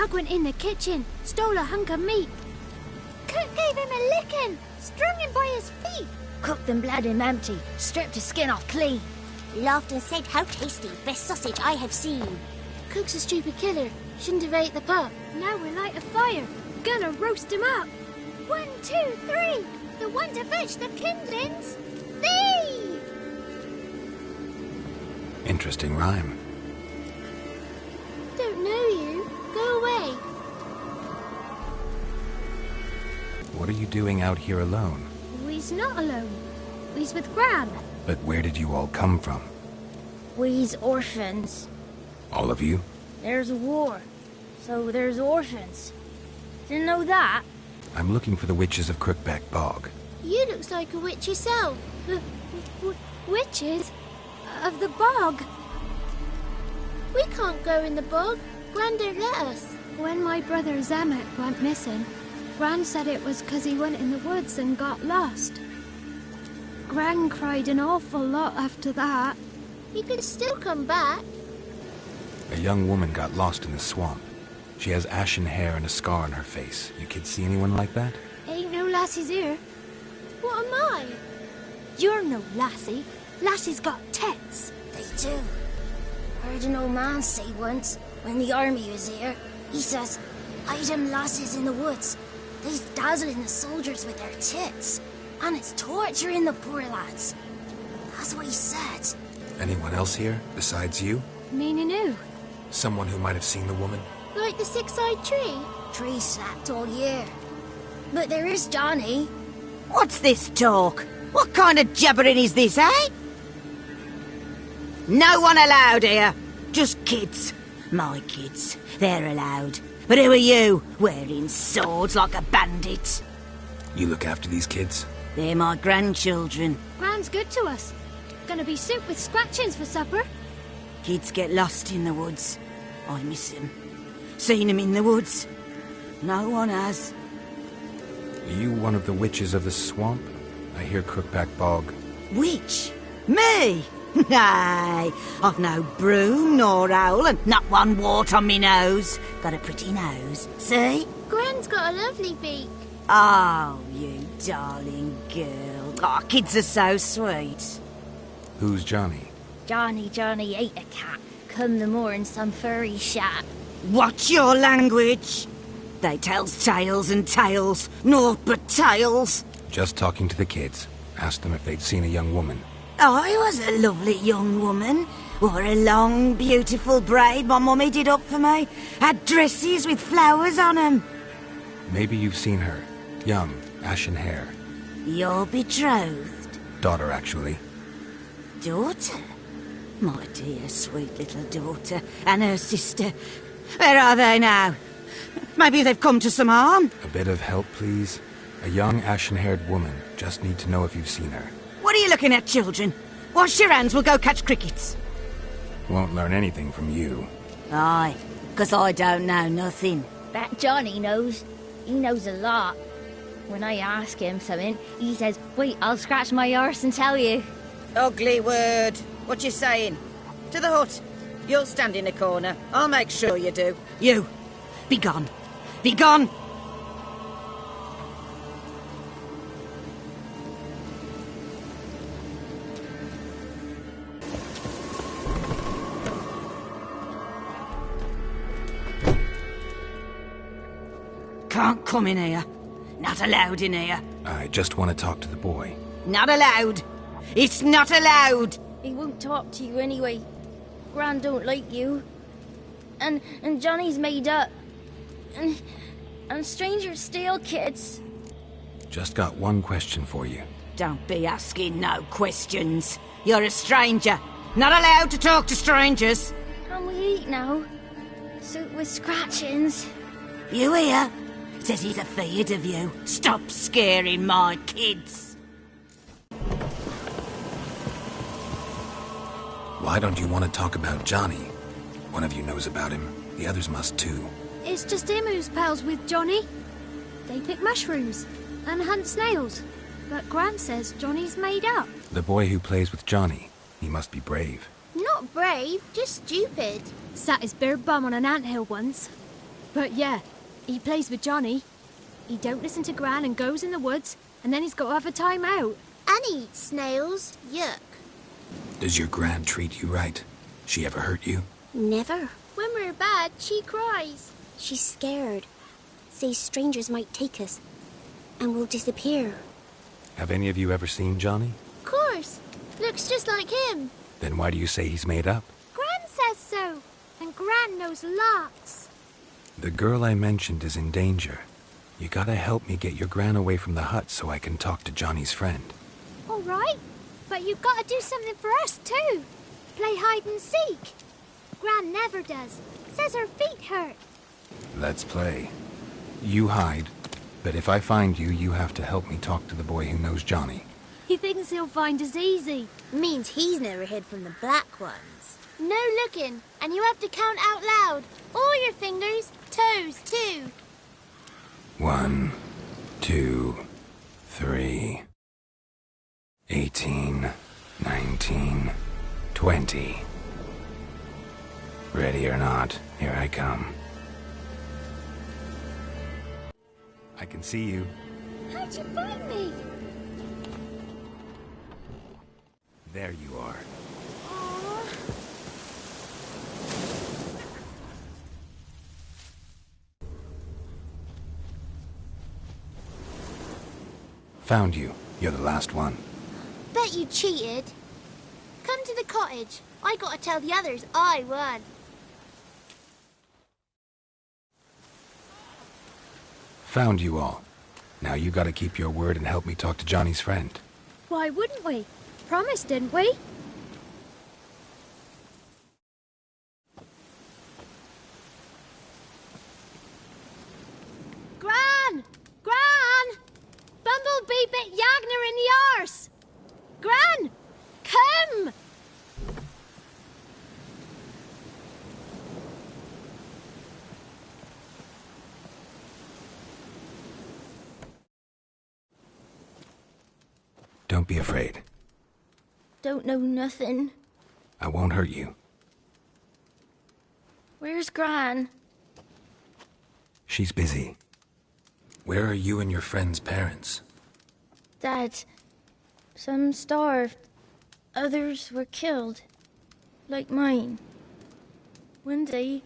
Dog went in the kitchen, stole a hunk of meat. Cook gave him a licking, strung him by his feet. Cooked and bled him empty, stripped his skin off clean. Laughed and said, "How tasty, best sausage I have seen." Cook's a stupid killer, shouldn't have ate the pup. Now we light a fire, gonna roast him up. 1, 2, 3, the one to fetch the kindlings. Thee! Interesting rhyme. Don't know you. Go away. What are you doing out here alone? We's not alone. We's with Gran. But where did you all come from? We's orphans. All of you? There's a war, so there's orphans. Didn't know that? I'm looking for the witches of Crookback Bog. You looks like a witch yourself. Witches? Of the bog? We can't go in the bog. Gran don't let us. When my brother Zamet went missing, Gran said it was 'cause he went in the woods and got lost. Gran cried an awful lot after that. He could still come back. A young woman got lost in the swamp. She has ashen hair and a scar on her face. You kids see anyone like that? Ain't no lassies here. What am I? You're no lassie. Lassie's got tits. They do. Heard an old man say once, when the army was here, he says, "Hide them lasses in the woods. They's dazzling the soldiers with their tits. And it's torturing the poor lads." That's what he said. Anyone else here besides you? Meaning who? Someone who might have seen the woman? Like the six-eyed tree? Tree snapped all year. But there is Johnny. What's this talk? What kind of jabbering is this, eh? No one allowed here. Just kids. My kids. They're allowed. But who are you, wearing swords like a bandit? You look after these kids? They're my grandchildren. Gran's good to us. Gonna be soup with scratchings for supper. Kids get lost in the woods. I miss them. Seen them in the woods. No one has. Are you one of the witches of the swamp? I hear Crookback Bog. Witch? Me? Nay, I've no broom nor owl and not one wart on me nose. Got a pretty nose, see? Gran's got a lovely beak. Oh, you darling girl. Oh, kids are so sweet. Who's Johnny? Johnny ate a cat. Come the more in some furry shat. Watch your language. They tells tales and tales, naught but tales. Just talking to the kids. Asked them if they'd seen a young woman. I was a lovely young woman. Wore a long, beautiful braid my mummy did up for me. Had dresses with flowers on 'em. Maybe you've seen her. Young, ashen hair. You're betrothed? Daughter, actually. Daughter? My dear, sweet little daughter. And her sister. Where are they now? Maybe they've come to some harm. A bit of help, please. A young, ashen-haired woman. Just need to know if you've seen her. What are you looking at, children? Wash your hands, we'll go catch crickets. Won't learn anything from you. Aye, 'cause I don't know nothing. That Johnny knows. He knows a lot. When I ask him something, he says, "Wait, I'll scratch my arse and tell you." Ugly word. What you saying? To the hut. You'll stand in a corner. I'll make sure you do. You. Be gone. Be gone! Can't come in here. Not allowed in here. I just want to talk to the boy. Not allowed. It's not allowed. He won't talk to you anyway. Gran don't like you. And Johnny's made up. And strangers steal kids. Just got one question for you. Don't be asking no questions. You're a stranger. Not allowed to talk to strangers. Can we eat now? Soup with scratchings. You hear? Says he's afeard of you. Stop scaring my kids. Why don't you want to talk about Johnny? One of you knows about him. The others must too. It's just him who's pals with Johnny. They pick mushrooms and hunt snails. But Gran says Johnny's made up. The boy who plays with Johnny. He must be brave. Not brave, just stupid. Sat his bare bum on an anthill once. But yeah, he plays with Johnny. He don't listen to Gran and goes in the woods, and then he's got to have a time out. And he eats snails. Yuck. Does your Gran treat you right? She ever hurt you? Never. When we're bad, she cries. She's scared. Says strangers might take us. And we'll disappear. Have any of you ever seen Johnny? Of course. Looks just like him. Then why do you say he's made up? Gran says so. And Gran knows lots. The girl I mentioned is in danger. You gotta help me get your Gran away from the hut so I can talk to Johnny's friend. All right. But you've got to do something for us, too. Play hide and seek. Gran never does. Says her feet hurt. Let's play. You hide, but if I find you, you have to help me talk to the boy who knows Johnny. He thinks he'll find us easy. Means he's never hid from the black ones. No looking, and you have to count out loud. All your fingers, toes, too. 1, 2, 3, 18, 19, 20. Ready or not, here I come. I can see you. How'd you find me? There you are. Aww. Found you. You're the last one. Bet you cheated. Come to the cottage. I gotta tell the others I won. Found you all. Now you gotta keep your word and help me talk to Johnny's friend. Why wouldn't we? Promised, didn't we? Gran! Gran! Bumblebee bit Yagner in the arse! Gran! Come! Don't be afraid. Don't know nothing. I won't hurt you. Where's Gran? She's busy. Where are you and your friend's parents? Dad. Some starved. Others were killed. Like mine. One day,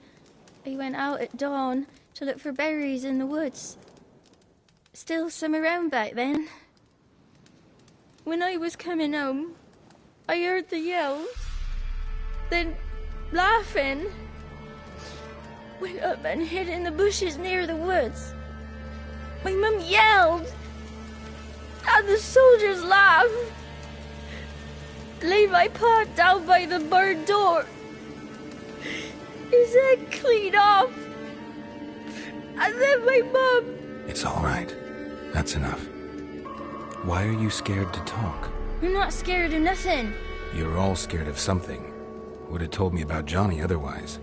I went out at dawn to look for berries in the woods. Still some around back then. When I was coming home, I heard the yells. Then, laughing, went up and hid in the bushes near the woods. My mum yelled, and the soldiers laughed. Laid my pa down by the barn door. His head clean off. And then my mum... It's all right. That's enough. Why are you scared to talk? I'm not scared of nothing. You're all scared of something. Would have told me about Johnny otherwise.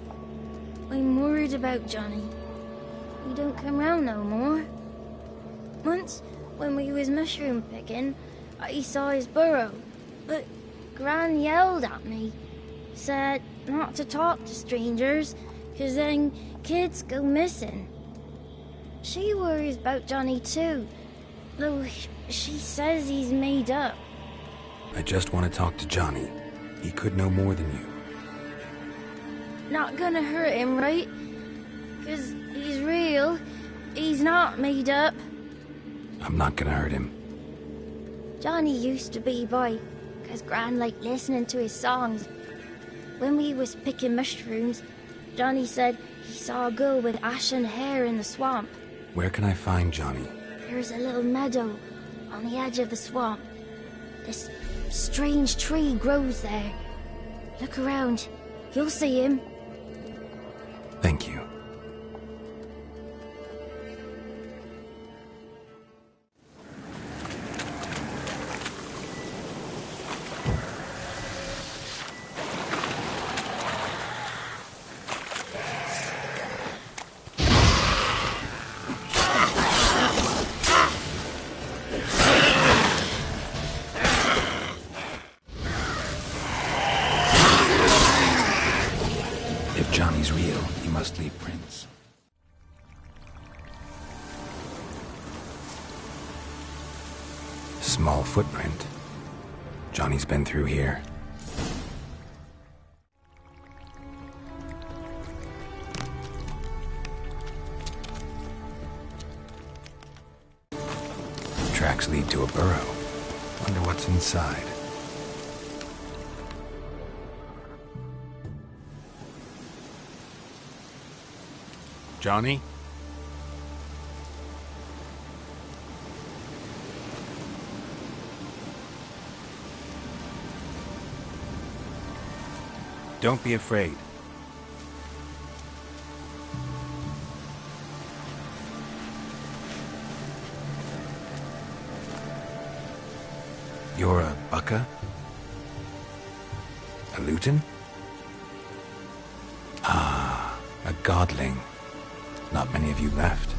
I'm worried about Johnny. He don't come round no more. Once, when we was mushroom picking, I saw his burrow. But Gran yelled at me. Said not to talk to strangers, 'cause then kids go missing. She worries about Johnny too, though she says he's made up. I just want to talk to Johnny. He could know more than you. Not gonna hurt him, right? 'Cause he's real. He's not made up. I'm not gonna hurt him. Johnny used to be boy, 'cause Gran liked listening to his songs. When we was picking mushrooms, Johnny said he saw a girl with ashen hair in the swamp. Where can I find Johnny? There's a little meadow on the edge of the swamp. This strange tree grows there. Look around. You'll see him. Thank you. If Johnny's real, he must leave Small footprint. Johnny's been through here. Tracks lead to a burrow. Wonder what's inside. Johnny? Don't be afraid. You're a Bucka? A Luton? Ah, a godling. Not many of you left.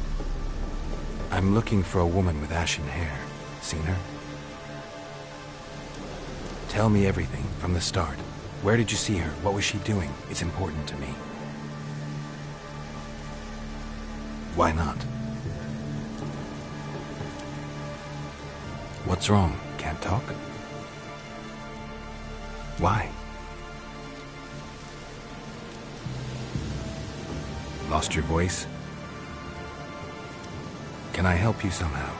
I'm looking for a woman with ashen hair. Seen her? Tell me everything from the start. Where did you see her? What was she doing? It's important to me. Why not? What's wrong? Can't talk? Why? Lost your voice? Can I help you somehow?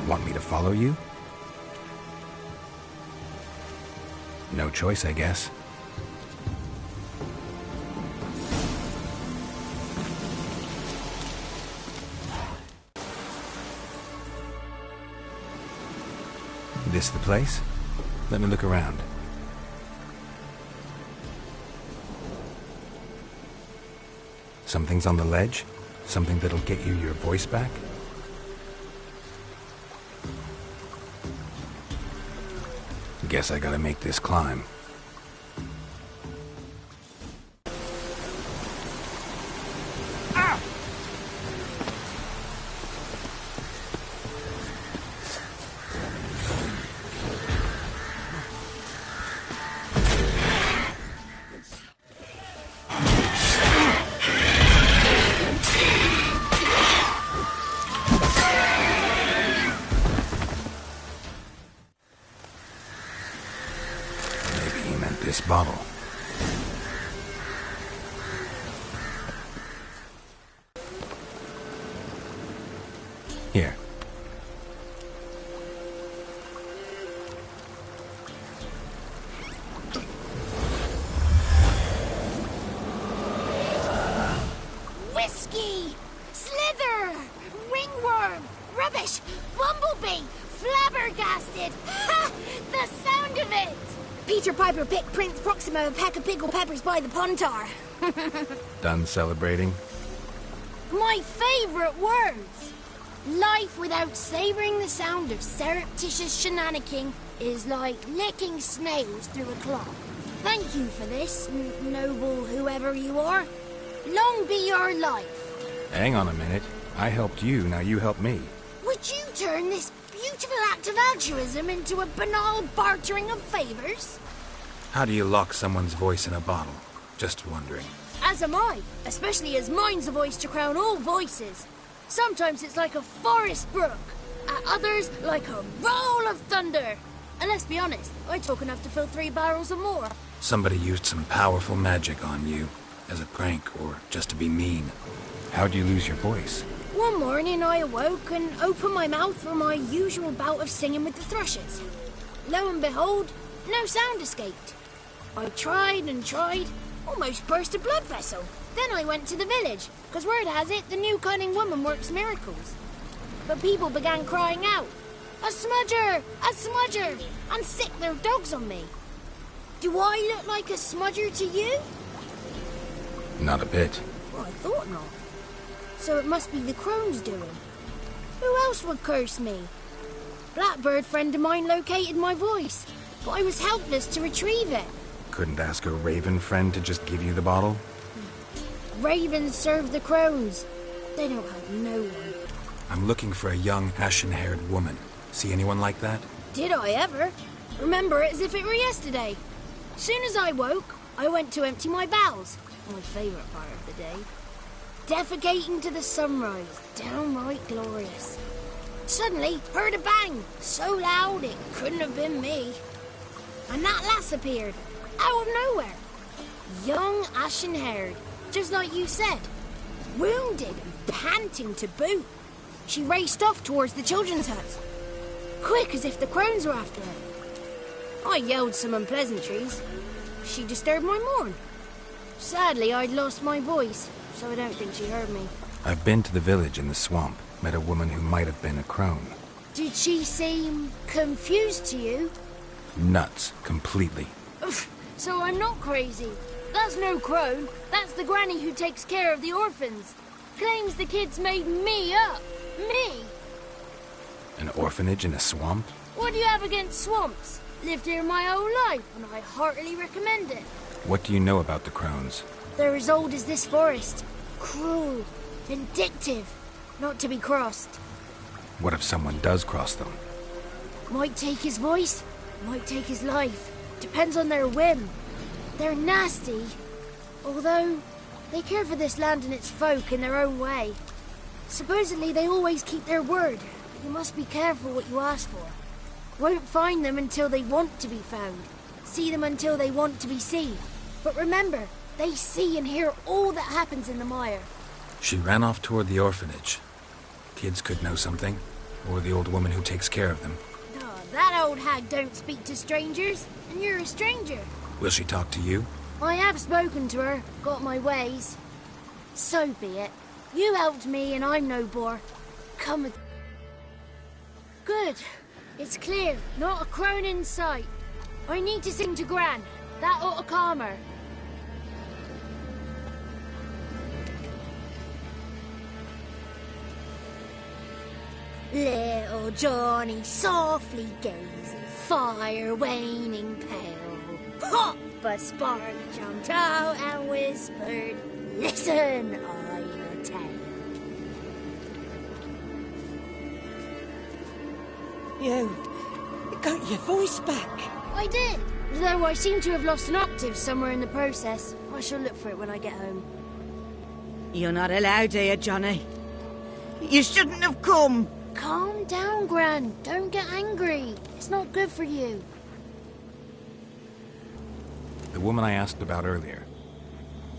Want me to follow you? No choice, I guess. This the place? Let me look around. Something's on the ledge? Something that'll get you your voice back? Guess I gotta make this climb. This bottle. Here. Whiskey! Slither! Ringworm! Rubbish! Bumblebee! Flabbergasted! Ha! The sound of it! Peter Piper picked Prince Proxima a pack of pickled peppers by the puntar. Done celebrating? My favorite words! Life without savoring the sound of surreptitious shenanigans is like licking snails through a cloth. Thank you for this, noble whoever you are. Long be your life. Hang on a minute. I helped you, now you help me. Would you turn this beautiful act of altruism into a banal bartering of favors? How do you lock someone's voice in a bottle? Just wondering. As am I, especially as mine's a voice to crown all voices. Sometimes it's like a forest brook, at others like a roll of thunder. And let's be honest, I talk enough to fill 3 barrels or more. Somebody used some powerful magic on you, as a prank or just to be mean. How'd you lose your voice? One morning I awoke and opened my mouth for my usual bout of singing with the thrushes. Lo and behold, no sound escaped. I tried and tried, almost burst a blood vessel. Then I went to the village, because word has it the new cunning woman works miracles. But people began crying out, "A smudger! A smudger!" and sicked their dogs on me. Do I look like a smudger to you? Not a bit. Well, I thought not. So it must be the Crones' doing. Who else would curse me? Blackbird friend of mine located my voice, but I was helpless to retrieve it. Couldn't ask a raven friend to just give you the bottle? Ravens serve the Crones. They don't have no one. I'm looking for a young, ashen-haired woman. See anyone like that? Did I ever? Remember it as if it were yesterday. Soon as I woke, I went to empty my bowels. My favourite part of the day. Defecating to the sunrise. Downright glorious. Suddenly, heard a bang. So loud it couldn't have been me. And that lass appeared. Out of nowhere. Young, ashen-haired. Just like you said. Wounded and panting to boot. She raced off towards the children's hut. Quick as if the crones were after her. I yelled some unpleasantries. She disturbed my morn. Sadly, I'd lost my voice, so I don't think she heard me. I've been to the village in the swamp, met a woman who might have been a crone. Did she seem confused to you? Nuts, completely. So I'm not crazy. That's no crone. That's the granny who takes care of the orphans. Claims the kids made me up. Me! An orphanage in a swamp? What do you have against swamps? Lived here my whole life, and I heartily recommend it. What do you know about the crones? They're as old as this forest. Cruel. Vindictive. Not to be crossed. What if someone does cross them? Might take his voice, might take his life. Depends on their whim. They're nasty. Although, they care for this land and its folk in their own way. Supposedly they always keep their word, but you must be careful what you ask for. Won't find them until they want to be found. See them until they want to be seen. But remember, they see and hear all that happens in the mire. She ran off toward the orphanage. Kids could know something, or the old woman who takes care of them. Oh, that old hag don't speak to strangers, and you're a stranger. Will she talk to you? I have spoken to her, got my ways. So be it. You helped me and I'm no bore. Come with... Good. It's clear, not a crone in sight. I need to sing to Gran. That ought to calm her. Little Johnny softly gazing, fire waning pale. Pop! A spark jumped out and whispered, "Listen, I'm a tale." You got your voice back. I did, though I seem to have lost an octave somewhere in the process. I shall look for it when I get home. You're not allowed here, Johnny. You shouldn't have come. Calm down, Gran. Don't get angry. It's not good for you. The woman I asked about earlier.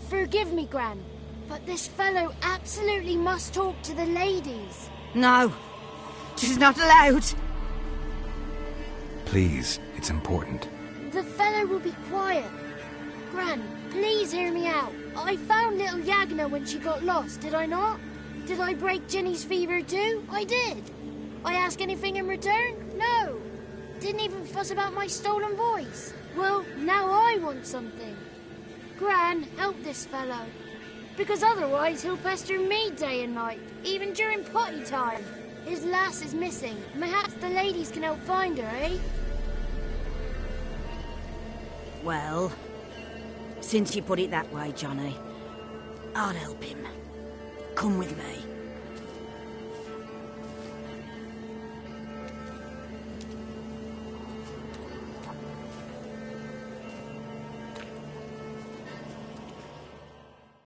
Forgive me, Gran, but this fellow absolutely must talk to the ladies. No, she's not allowed. Please, it's important. The fellow will be quiet. Gran, please hear me out. I found little Yagna when she got lost, did I not? Did I break Ginny's fever too? I did. I ask anything in return? No. Didn't even fuss about my stolen voice. Well, now I want something. Gran, help this fellow. Because otherwise he'll pester me day and night, even during potty time. His lass is missing. Perhaps the ladies can help find her, eh? Well, since you put it that way, Johnny, I'll help him. Come with me.